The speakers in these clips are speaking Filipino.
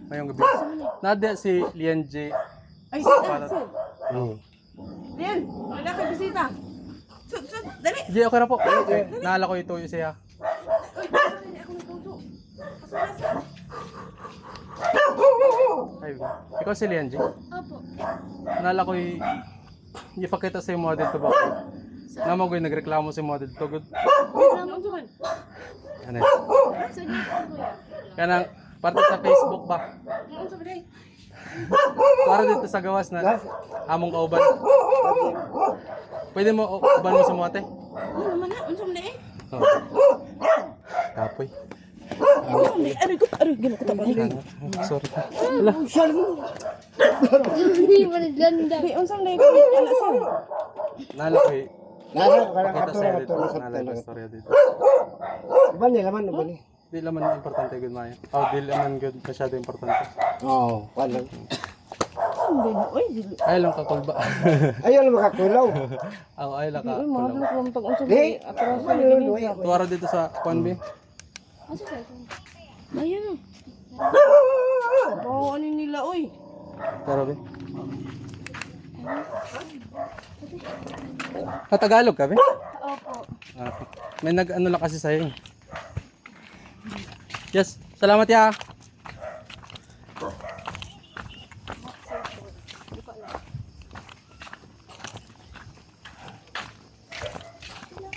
Ngayong gabi. Nada si Lian J. Ay, sir. Lian, wala kang bisita. Dali. J, okay na po. Naalala ko ito yung siya. Ay, ikaw si Lian J? Opo. Naalala ko yung ipakita sa yung model to ba? Naman ko yung nagreklamo sa model to. Good. Reklamo ko man. Ano? Sige po kuya. Kanang parte sa Facebook ba? Ano sa biday? Para dito sa gawas na among kauban. Pwede mo uban mo sa mote? Ano naman na? Ano sa biday? Kapoy. Aray ko, gano'n ko taban. Sorry. Hindi mo ganda. Ay, unsang lay ko? Ala sir. Naalala ko yung pakita sa iyo dito. Naalala ko yung storya dito. Iba niya laman, iba niya. Di laman importante good Maya. Oh, di laman good masyado importante. Oo, wala. Hindi na. Uy, dili. Ay lang kakulba. Ayaw na makakulaw. Ako ay lang ka. Uy, mahal ko ang pag-unsang Di, lay. Atras sa ano, lay. Tuwara dito sa Kwanbi. Asa ka? Ayun o. Oo, ano nila, uy. Tara, be. Tagalog ka, be? Opo. May nag-ano lang kasi sa'yo. Yes, salamat ya.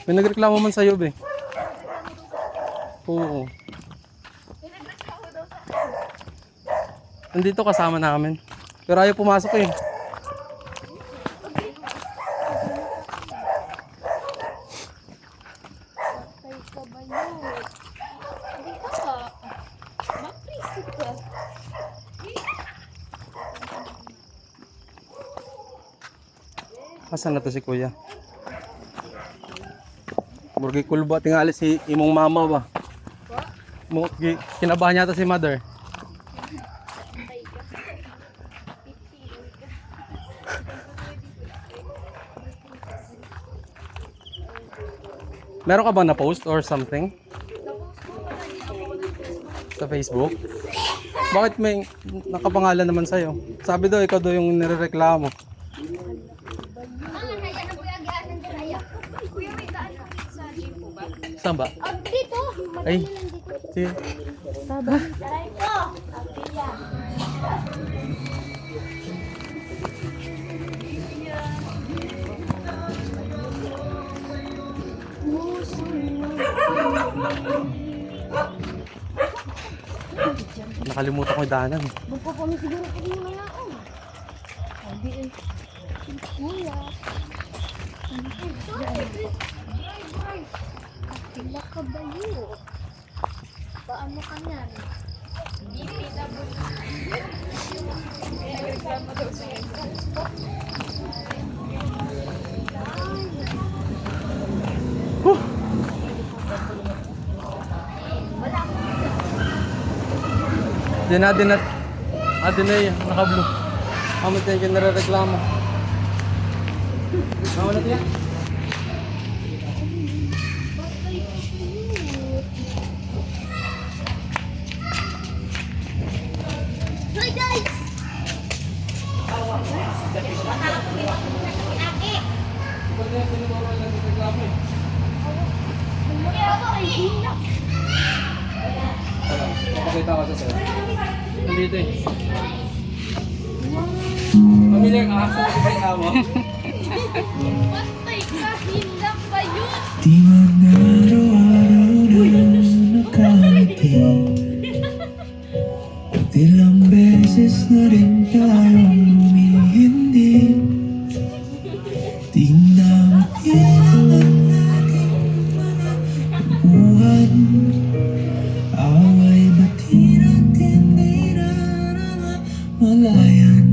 May nagreklamo man sa'yo, be. Oo. Nandito kasama namin. Pero ayaw pumasok eh. Patay ka ba yun? Hindi ka. Makrisip ka. Asan na to si kuya? Burgi kulba tingali si imong mama ba? Kinabahan niya si mother. Patay ka. Pipiin ka. Meron ka bang na-post or something? Sa Facebook? Bakit may nakapangalan naman sa'yo? Sabi daw ikaw daw yung nirereklamo. Saan ba? Dito. Ay, sige. Nakalimutan ko yung daanan. Magpapami siguro ko yung mga Hindi eh. Kuya. Pila ka ba yun? Paano ka yan? Din na naka-blue. Kamot na yung nare-reklamo. Mawala tiyan. Hi guys! Pakita ko sa sir. Nandito eh. Pamilya ka, sa nakikita mo. Patay ka! Hindak ba yun? Di man araw-araw na nakarating, at ilang beses na rin tayong humihindi. Di na mapilang ang ating mga buwan. Away bati natin di na malayan.